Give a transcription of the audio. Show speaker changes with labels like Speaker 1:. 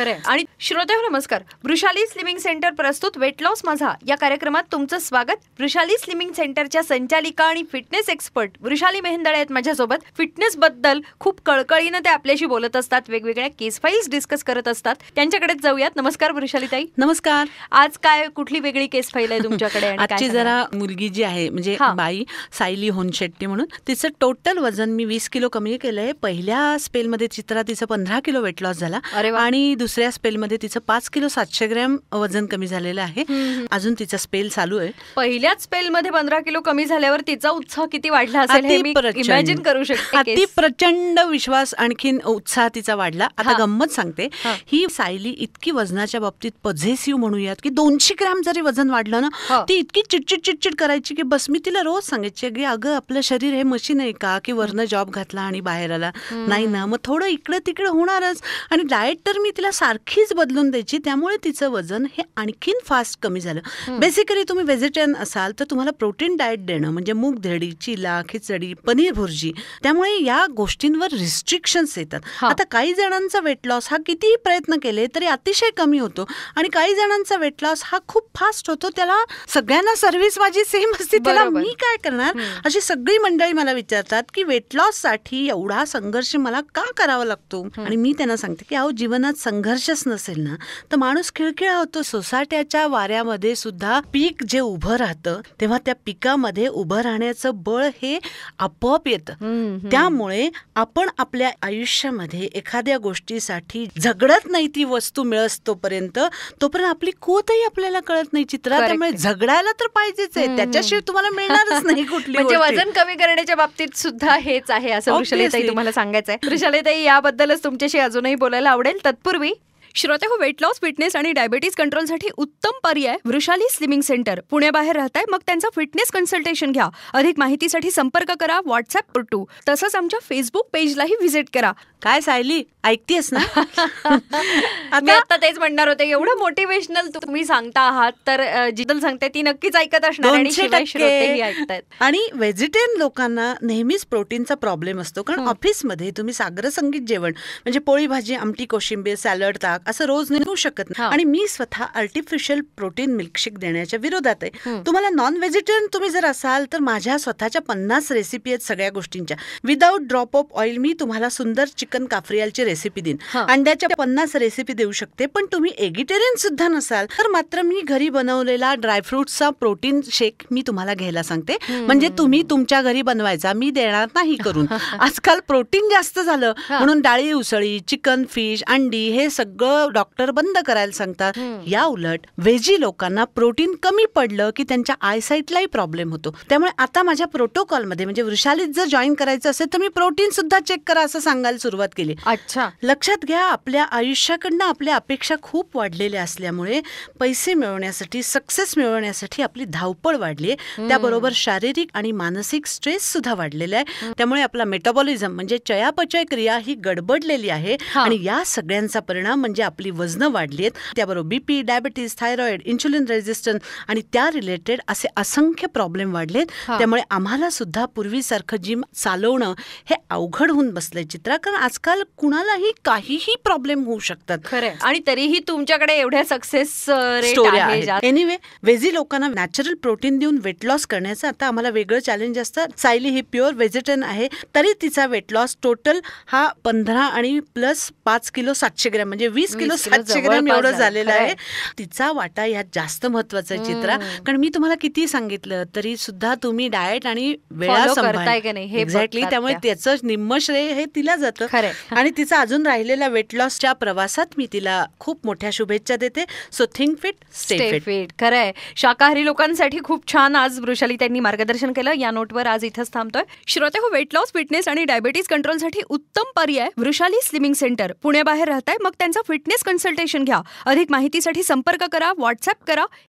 Speaker 1: खरंय. आणि श्रोतेहो नमस्कार. वृषाली स्लिमिंग सेंटर प्रस्तुत वेट लॉस माझा या कार्यक्रमात तुमचं स्वागत. वृषाली स्लिमिंग सेंटरच्या संचालिका आणि फिटनेस एक्सपर्ट वृषाली मेहेंदळे आहेत माझ्यासोबत. फिटनेस बद्दल खूप कळकळीनं ते आपल्याशी बोलत असतात, वेगवेगळ्या केस फाईल्स डिस्कस करत असतात. त्यांच्याकडेच जाऊयात. नमस्कार वृषाली ताई.
Speaker 2: नमस्कार.
Speaker 1: आज काय कुठली वेगळी केस फाईल आहे तुमच्याकडे?
Speaker 2: आजची जरा मुलगी जी आहे म्हणजे बाई सायली होनशेट्टी म्हणून, तिचं टोटल वजन मी 20 किलो कमी केलंय. पहिल्या स्पेलमध्ये चित्रा तिचं 15 किलो वेट लॉस झाला आणि दुसऱ्या स्पेलमध्ये तिचं 5 किलो 700 ग्रॅम वजन कमी झालेलं आहे. अजून तिचा स्पेल चालू आहे.
Speaker 1: पहिल्याच स्पेलमध्ये 15 किलो कमी झाल्यावर तिचा उत्साह किती वाढला असेल हे मी इमॅजिन करू शकते.
Speaker 2: अति प्रचंड विश्वास, आणखीन उत्साह तिचा वाढला. आता गंमत सांगते, ही सायली इतकी वजनाच्या बाबतीत पॉझेसिव्ह म्हणूयात की 200 ग्रॅम जरी वजन वाढलं ना, ती इतकी चिडचिड करायची की बस. मी तिला रोज सांगायची की अगं आपलं शरीर हे मशीन आहे का की वरनं जॉब घातला आणि बाहेर आला नाही ना, मग थोडं इकडं तिकडं होणारच. आणि डाएट तर मी तिला सारखीच बदलून द्यायची, त्यामुळे तिचं वजन हे आणखीन फास्ट कमी झालं. बेसिकली तुम्ही व्हेजिटेरियन असाल तर तुम्हाला प्रोटीन डाएट देणं म्हणजे मूग धेडी, चिला, खिचडी, पनीर भुर्जी, त्यामुळे या गोष्टींवर रिस्ट्रिक्शन्स येतात. आता काही जणांचा वेट लॉस हा कितीही प्रयत्न केले तरी अतिशय कमी होतो आणि काही जणांचा वेट लॉस हा खूप फास्ट होतो. त्याला सगळ्यांना सर्व्हिस माझी सेम असते, त्याला मी काय करणार? अशी सगळी मंडळी मला विचारतात की वेट लॉस साठी एवढा संघर्ष मला का करावा लागतो? आणि मी त्यांना सांगते की अहो, जीवनात संघर्षच नसेल ना तर माणूस खिळखिळा होतो. सोसाट्याच्या वाऱ्यामध्ये सुद्धा पीक जे उभं राहतं तेव्हा त्या पिकामध्ये उभं राहण्याचं बळ हे आपोआप येतं. त्यामुळे आपण आपल्या आयुष्यामध्ये एखाद्या गोष्टीसाठी झगडत नाही ती वस्तू मिळत तोपर्यंत आपली कुवतही आपल्याला कळत नाही चित्रा. त्यामुळे झगडायला तर पाहिजेच आहे, त्याच्याशिवाय तुम्हाला मिळणारच नाही कुठली.
Speaker 1: म्हणजे वजन कमी करण्याच्या बाबतीत सुद्धा हेच आहे असं वृषालीताई तुम्हाला सांगायचं आहे. वृषालीताई, याबद्दलच तुमच्याशी अजूनही बोलायला आवडेल. तत्पूर्वी श्रोते हो, वेट लॉस, फिटनेस आणि डायबिटीज कंट्रोलसाठी उत्तम पर्याय वृषाली स्लिमिंग सेंटर. पुण्याबाहेर राहताय मग त्यांचा फिटनेस कन्सल्टेशन घ्या. अधिक माहितीसाठी संपर्क करा व्हॉट्सअप टू. तसंच आमच्या फेसबुक पेजलाही व्हिजिट करा.
Speaker 2: काय सायली, ऐकतेस ना?
Speaker 1: मी आता तेच म्हणणार होते, एवढं मोटिवेशनल तुम्ही सांगता आहात तर जिदल सांगते ती नक्कीच ऐकत असणार आणि श्रोतेही ऐकतायत.
Speaker 2: आणि व्हेजिटेरियन लोकांना नेहमीच प्रोटीनचा प्रॉब्लेम असतो, कारण ऑफिसमध्ये तुम्ही सागर संगीत जेवण म्हणजे पोळी भाजी, आमटी, कोशिंबीर, सॅलड, ताक असं रोज नेऊ शकत नाही. आणि मी स्वतः आर्टिफिशियल प्रोटीन मिल्कशेक देण्याच्या विरोधात आहे. तुम्हाला नॉन व्हेजिटेरियन तुम्ही जर असाल तर माझ्या स्वतःच्या 50 रेसिपी आहेत सगळ्या गोष्टींच्या. विदाऊट ड्रॉप ऑफ ऑइल मी तुम्हाला सुंदर चिकन काफ्रियालची रेसिपी देईन. अंड्याच्या 50 रेसिपी देऊ शकते. पण तुम्ही एगिटेरियन सुद्धा नसाल तर मात्र मी घरी बनवलेला ड्रायफ्रुट्सचा प्रोटीन शेक मी तुम्हाला घ्यायला सांगते. म्हणजे तुम्ही तुमच्या घरी बनवायचा, मी देणार नाही करून. आजकाल प्रोटीन जास्त झालं म्हणून डाळी, उसळी, चिकन, फिश, अंडी हे सगळं डॉक्टर बंद करायला सांगतात. या उलट व्हेजी लोकांना प्रोटीन कमी पडलं की त्यांच्या आयसाईटलाही प्रॉब्लेम होतो. त्यामुळे आता माझ्या प्रोटोकॉलमध्ये म्हणजे वृषालीत जर जॉईन करायचं असेल तर मी प्रोटीन सुद्धा चेक करा असं सांगायला सुरुवात केली.
Speaker 1: अच्छा,
Speaker 2: लक्षात घ्या, आपल्या आयुष्याकडनं आपल्या अपेक्षा खूप वाढलेल्या असल्यामुळे पैसे मिळवण्यासाठी, सक्सेस मिळवण्यासाठी आपली धावपळ वाढली आहे. त्याबरोबर शारीरिक आणि मानसिक स्ट्रेस सुद्धा वाढलेला आहे. त्यामुळे आपला मेटाबॉलिझम म्हणजे चयापचय क्रिया ही गडबडलेली आहे आणि या सगळ्यांचा परिणाम म्हणजे आपली वजनं वाढली आहेत. त्याबरोबर BP, diabetes, thyroid, insulin resistance आणि त्या रिलेटेड असे असंख्य प्रॉब्लेम वाढलेत. त्यामुळे आम्हाला सुद्धा पूर्वीसारखं जिम चालवणं हे अवघड होऊन बसलंय चित्रा, कारण आजकाल कुणालाही काहीही प्रॉब्लेम होऊ शकतात.
Speaker 1: खरं. आणि तरीही तुमच्याकडे एवढ्या सक्सेस स्टोरी आहे.
Speaker 2: एनिवे, व्हेजी लोकांना नॅचरल प्रोटीन देऊन वेट लॉस करण्याचं आता आम्हाला वेगळं चॅलेंज असतं. सायली ही प्युअर व्हेजिटेरियन आहे तरी तिचा वेट लॉस टोटल हा 15 आणि प्लस 5 किलो 700 ग्रॅम म्हणजे 20 किलो 700 ग्रॅम एवढं झालेलं आहे. तिचा वाटा यात जास्त महत्वाचा आहे चित्रा, कारण मी तुम्हाला किती सांगितलं तरी सुद्धा तुम्ही डाएट आणि वेळा
Speaker 1: सांभाळताय की नाही हे
Speaker 2: एक्झॅक्टली. त्यामुळे त्याचं निम्म श्रेय हे तिला जातं. आणि तिचा अजून राहिलेला वेट लॉसच्या प्रवासात मी तिला खूप मोठ्या शुभेच्छा देते. So think fit, stay fit.
Speaker 1: खरंय, शाकाहारी लोकांसाठी खूप छान आज वृषाली त्यांनी मार्गदर्शन केलं. या नोटवर आज इथंच थांबतोय. श्रोते हो, वेट लॉस, फिटनेस आणि डायबिटीज कंट्रोलसाठी उत्तम पर्याय वृषाली स्लिमिंग सेंटर. पुण्याबाहेर राहताय मग त्यांचा फिटनेस कन्सल्टेशन घ्या. अधिक माहितीसाठी संपर्क करा व्हॉट्सअप करा